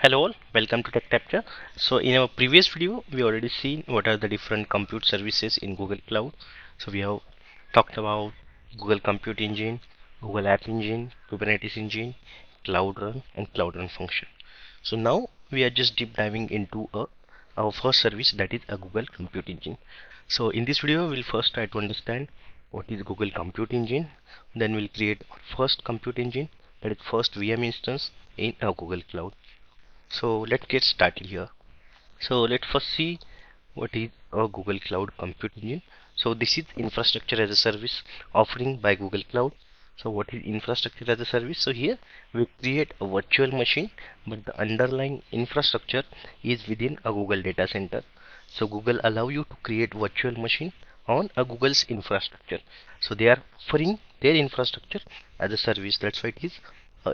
Hello all, welcome to TechTrapture. So in our previous video, we already seen what are the different compute services in Google Cloud. So we have talked about Google Compute Engine, Google App Engine, Kubernetes Engine, Cloud Run and Cloud Run function. So now we are just deep diving into our first service, that is a Google Compute Engine. So in this video, we'll first try to understand what is Google Compute Engine. Then we'll create our first compute engine, that is first VM instance in a Google Cloud. So let's get started here. So let's first see what is a Google Cloud Compute Engine. So this is infrastructure as a service offering by Google Cloud. So what is infrastructure as a service? So here we create a virtual machine, but the underlying infrastructure is within a Google data center. So Google allow you to create virtual machine on a Google's infrastructure. So they are offering their infrastructure as a service. That's why it is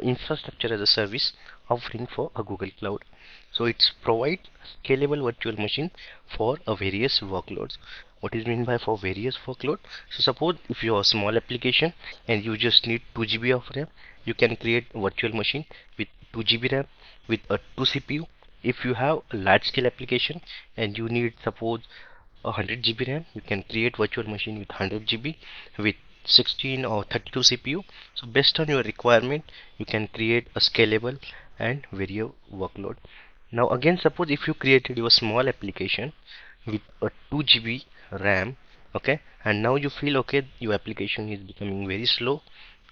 infrastructure as a service offering for a Google Cloud. So it's provide scalable virtual machine for a various workloads. What is meant by for various workload? So suppose if you have a small application and you just need 2 GB of RAM, you can create a virtual machine with 2 GB RAM with a 2 CPU. If you have a large scale application and you need suppose 100 GB RAM, you can create virtual machine with 100 GB with 16 or 32 CPU. So based on your requirement, you can create a scalable and variable workload. Now again, suppose if you created your small application with a 2 GB RAM, okay, and now you feel okay, your application is becoming very slow.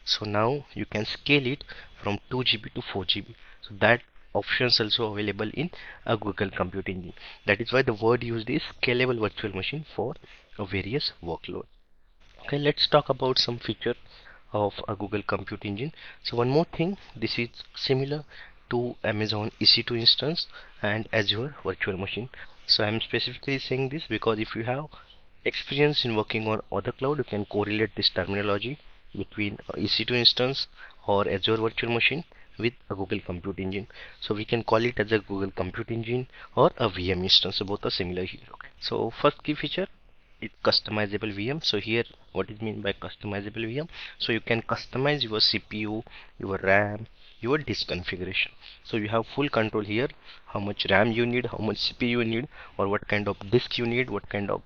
So now you can scale it from 2 GB to 4 GB. So that options also available in a Google Compute Engine. That is why the word used is scalable virtual machine for a various workload. Okay, let's talk about some feature of a Google Compute Engine. So one more thing, this is similar to Amazon EC2 instance and Azure virtual machine. So I'm specifically saying this because if you have experience in working on other cloud, you can correlate this terminology between EC2 instance or Azure virtual machine with a Google Compute Engine. So we can call it as a Google Compute Engine or a VM instance. So both are similar here. Okay. So first key feature, it's customizable VM. So here what is mean by customizable VM? So you can customize your CPU, your RAM, your disk configuration. So you have full control here, how much RAM you need, how much CPU you need, or what kind of disk you need, what kind of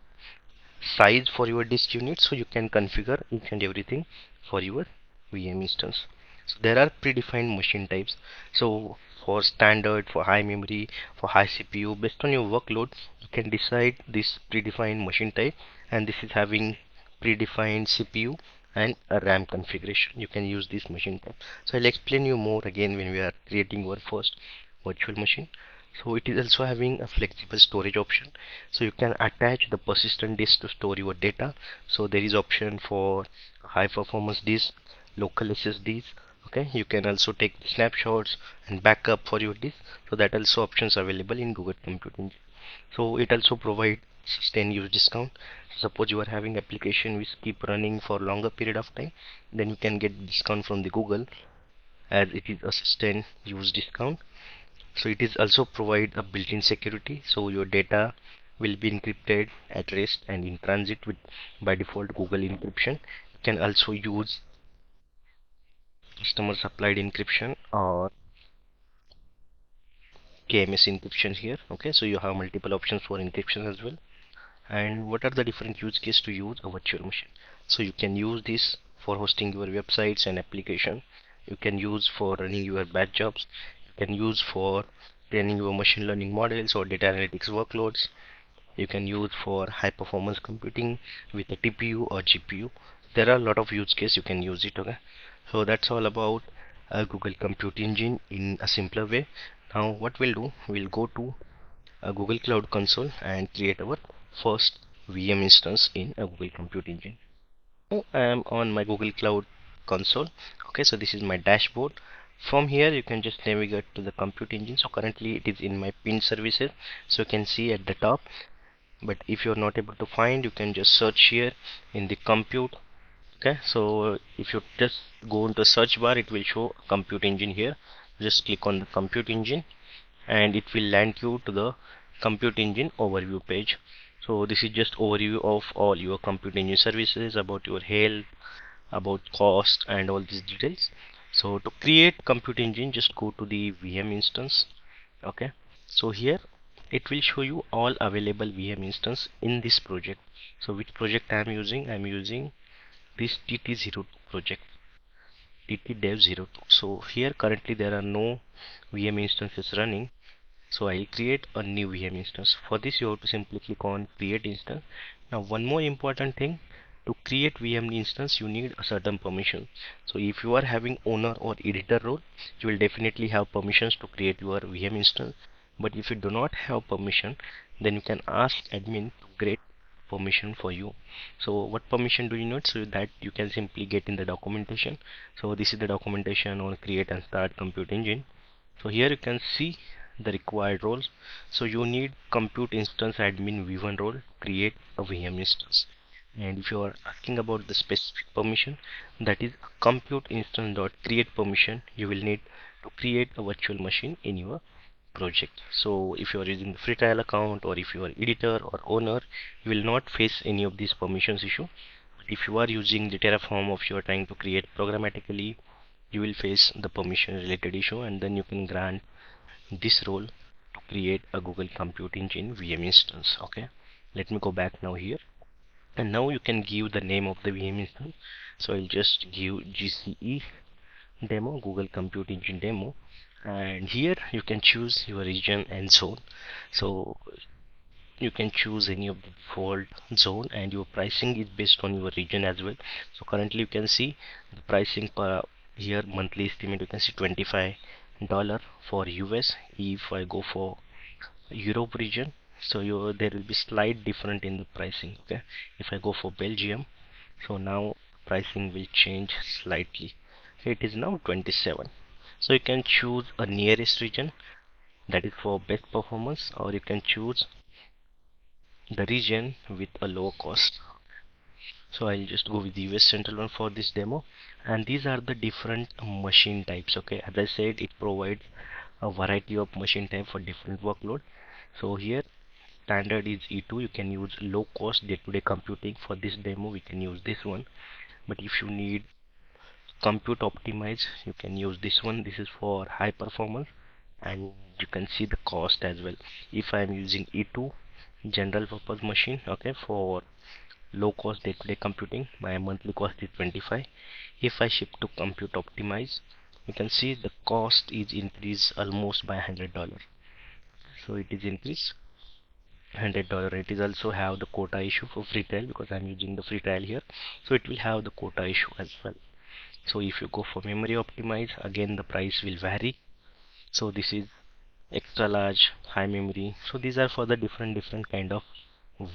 size for your disk you need. So you can configure each and everything for your VM instance. So there are predefined machine types. So for standard, for high memory, for high CPU, based on your workload, you can decide this predefined machine type, and this is having predefined CPU and a RAM configuration. You can use this machine type. So I'll explain you more again when we are creating our first virtual machine. So it is also having a flexible storage option. So you can attach the persistent disk to store your data. So there is option for high performance disk, local SSDs. Okay, you can also take snapshots and backup for your disk. So that also options available in Google Compute Engine. So it also provide sustained use discount. Suppose you are having application which keep running for longer period of time, then you can get discount from the Google as it is a sustained use discount. So it is also provide a built-in security, so your data will be encrypted at rest and in transit with by default Google encryption. You can also use customer supplied encryption or KMS encryption here. Okay, so you have multiple options for encryption as well. And what are the different use case to use a virtual machine? So you can use this for hosting your websites and application. You can use for running your batch jobs. You can use for training your machine learning models or data analytics workloads. You can use for high performance computing with a TPU or GPU. There are a lot of use case you can use it. Okay, so that's all about Google Compute Engine in a simpler way. Now what we'll do, we'll go to a Google Cloud Console and create our first VM instance in a Google Compute Engine. Now I am on my Google Cloud Console. Okay, so this is my dashboard. From here you can just navigate to the Compute Engine. So currently it is in my pinned services, so you can see at the top. But if you're not able to find, you can just search here in the compute. Okay, so if you just go into search bar, it will show Compute Engine here. Just click on the Compute Engine and it will land you to the Compute Engine overview page. So this is just overview of all your Compute Engine services, about your health, about cost and all these details. So to create Compute Engine, just go to the VM instance. Okay, so here it will show you all available VM instance in this project. So which project I am using? I am using this TT02 project, TT dev 02. So here currently there are no VM instances running. So I'll create a new VM instance. For this you have to simply click on create instance. Now one more important thing, to create VM instance you need a certain permission. So if you are having owner or editor role, you will definitely have permissions to create your VM instance. But if you do not have permission, then you can ask admin to create permission for you. So what permission do you need? So that you can simply get in the documentation. So this is the documentation on create and start compute engine. So here you can see the required roles. So you need compute instance admin v1 role, create a VM instance. And if you are asking about the specific permission, that is compute instance dot create permission, you will need to create a virtual machine in your project. So if you are using the free trial account, or if you are editor or owner, you will not face any of these permissions issue. If you are using the Terraform, or if you are trying to create programmatically, you will face the permission related issue, and then you can grant this role to create a Google Compute Engine VM instance. Okay, let me go back now here, and now you can give the name of the VM instance. So I'll just give GCE demo, Google Compute Engine demo, and here you can choose your region and zone. So you can choose any of the default zone, and your pricing is based on your region as well. So currently you can see the pricing per here monthly estimate, you can see $25 for US. If I go for Europe region, so there will be slight different in the pricing. Okay, if I go for Belgium, so now pricing will change slightly. It is now 27. So you can choose a nearest region, that is for best performance, or you can choose the region with a low cost. So I'll just go with the US Central one for this demo, and these are the different machine types. Okay, as I said, it provides a variety of machine type for different workload. So here standard is E2. You can use low cost day-to-day computing. For this demo we can use this one, but if you need compute optimize, you can use this one. This is for high performance, and you can see the cost as well. If I am using E2 general purpose machine, okay, for low cost day-to-day computing, my monthly cost is 25. If I shift to compute optimize, you can see the cost is increased almost by $100. So it is increased $100. It is also have the quota issue for free trial, because I'm using the free trial here, so it will have the quota issue as well. So if you go for memory optimize, again the price will vary. So this is extra large, high memory. So these are for the different kind of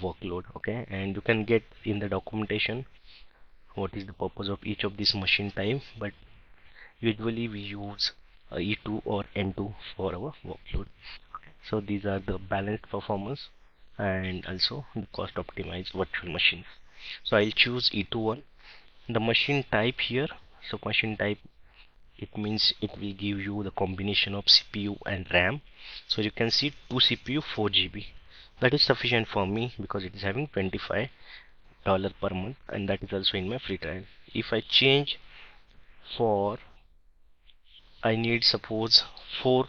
workload. Okay, and you can get in the documentation what is the purpose of each of this machine type, but usually we use E2 or N2 for our workload. So these are the balanced performance and also the cost optimized virtual machines. So I'll choose E2 one. The machine type here, so machine type, it means it will give you the combination of CPU and RAM. So you can see 2 CPU 4 GB. That is sufficient for me because it is having $25 per month, and that is also in my free trial. If I change for, I need suppose 4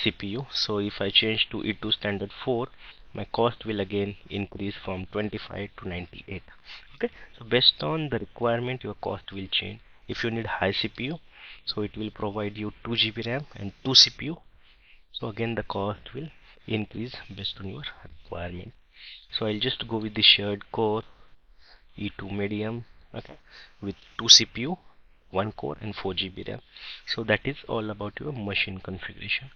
CPU, so if I change to E2 standard 4, my cost will again increase from 25 to 98. Okay, so based on the requirement your cost will change. If you need high CPU, so it will provide you 2 GB RAM and 2 CPU, so again the cost will increase based on your requirement. So I'll just go with the shared core E2 medium, okay, with 2 CPU, 1 core and 4 GB RAM. So that is all about your machine configuration.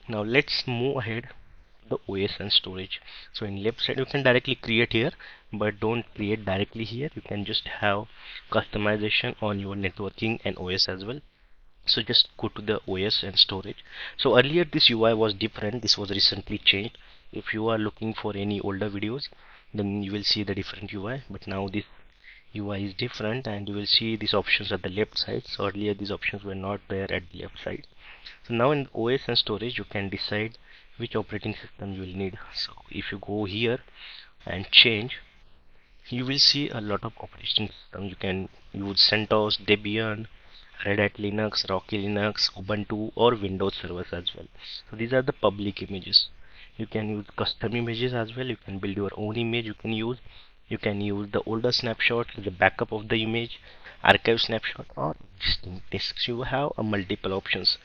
Now let's move ahead the OS and storage. So in left side you can directly create here, but don't create directly here. You can just have customization on your networking and OS as well. So just go to the OS and storage. So earlier this UI was different, this was recently changed. If you are looking for any older videos, then you will see the different UI, but now this UI is different, and you will see these options at the left side. So earlier these options were not there at the left side. So now in OS and storage you can decide which operating system you will need. So if you go here and change, you will see a lot of operating systems. You can use CentOS, Debian, Red Hat Linux, Rocky Linux, Ubuntu, or Windows servers as well. So these are the public images. You can use custom images as well. You can build your own image. You can use the older snapshot as the backup of the image, archive snapshot, or existing disks. You have a multiple options.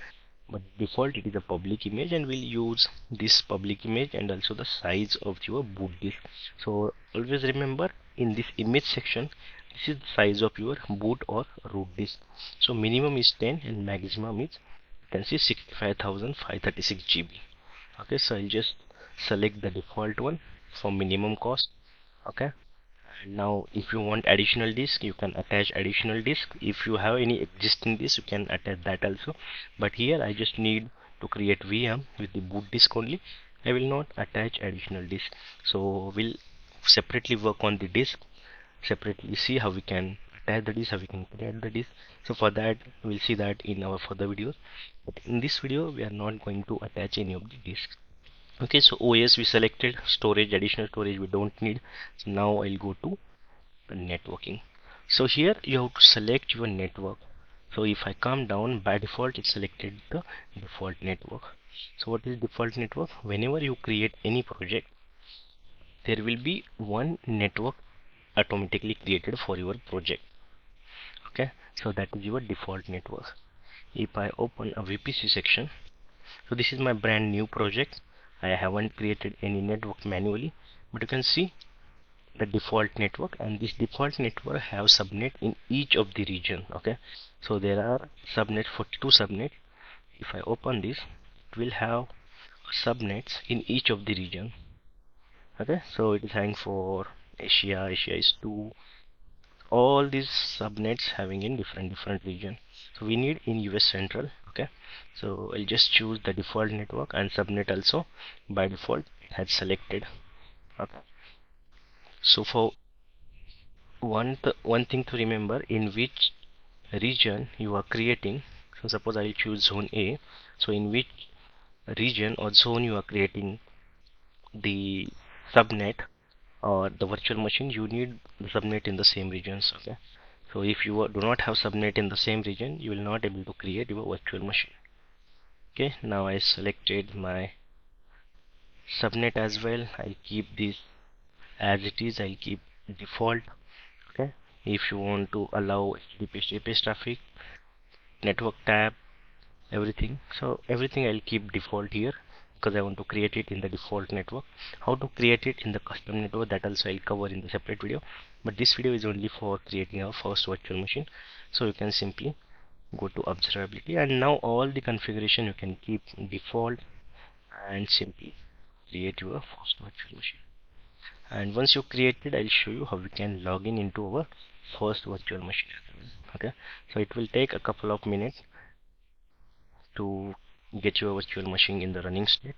But default it is a public image, and we'll use this public image and also the size of your boot disk. So always remember, in this image section, this is the size of your boot or root disk. So minimum is 10 and maximum is, you can see, 65,536 GB. Okay, so I'll just select the default one for minimum cost. Okay, and now if you want additional disk, you can attach additional disk. If you have any existing disk, you can attach that also. But here I just need to create VM with the boot disk only. I will not attach additional disk. So we'll separately work on the disk, separately see how we can attach the disk, how we can create the disk. So for that we'll see that in our further videos. But in this video we are not going to attach any of the disks. Okay, so OS we selected, storage, additional storage we don't need. So now I'll go to networking. So here you have to select your network. So if I come down, by default it selected the default network. So what is default network? Whenever you create any project, there will be one network automatically created for your project. Okay, so that is your default network. If I open a VPC section, so this is my brand new project. I haven't created any network manually, but you can see the default network, and this default network have subnet in each of the region. Okay, so there are subnet, 42 subnet. If I open this, it will have subnets in each of the region. Okay, so it is having for Asia, Asia is 2, all these subnets having in different region. So we need in US Central. Okay, so I'll just choose the default network, and subnet also by default it had selected. Okay, so for one thing to remember, in which region you are creating. So suppose I will choose zone A. So in which region or zone you are creating the subnet or the virtual machine, you need the subnet in the same regions. Okay, so if you do not have subnet in the same region, you will not able to create your virtual machine. Okay, now I selected my subnet as well. I'll keep this as it is. I'll keep default. Okay, if you want to allow HTTP traffic, network tab, everything, so everything I'll keep default here, because I want to create it in the default network. How to create it in the custom network, that also I'll cover in the separate video, but this video is only for creating our first virtual machine. So you can simply go to observability, and now all the configuration you can keep default and simply create your first virtual machine. And once you create it, I'll show you how we can log in into our first virtual machine as well. Okay, so it will take a couple of minutes to get your virtual machine in the running state.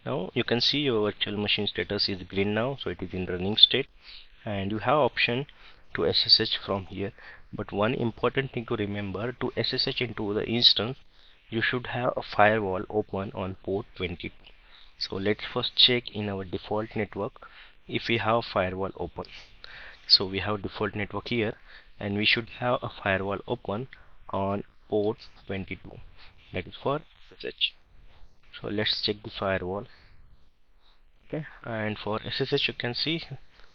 Now you can see your virtual machine status is green now, so it is in running state, and you have option to SSH from here. But one important thing to remember, to SSH into the instance, you should have a firewall open on port 22. So let's first check in our default network if we have firewall open. So we have default network here, and we should have a firewall open on port 22, that is for SSH. So let's check the firewall. Okay, and for SSH you can see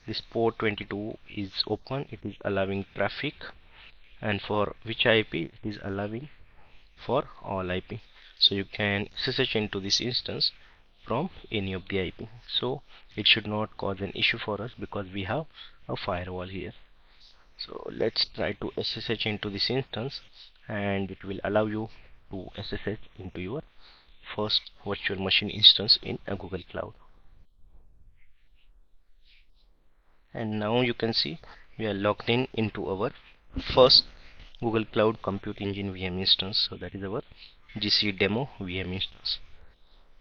this port 22 is open, it is allowing traffic, and for which IP it is allowing for all IP. So you can SSH into this instance from any of the IP, so it should not cause an issue for us because we have a firewall here. So let's try to SSH into this instance, and it will allow you to SSH into your first virtual machine instance in a Google Cloud. And now you can see we are logged in into our first Google Cloud Compute Engine VM instance. So that is our GC demo VM instance.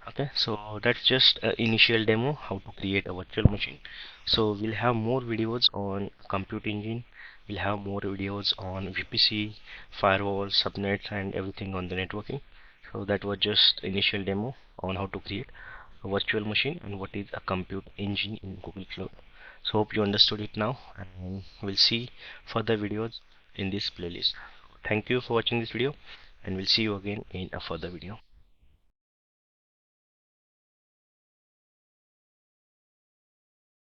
Okay, so that's just an initial demo how to create a virtual machine. So we'll have more videos on compute engine, we'll have more videos on VPC, firewall, subnets, and everything on the networking. So that was just initial demo on how to create a virtual machine and what is a compute engine in Google Cloud. So hope you understood it now, and we'll see further videos in this playlist. Thank you for watching this video, and we'll see you again in a further video.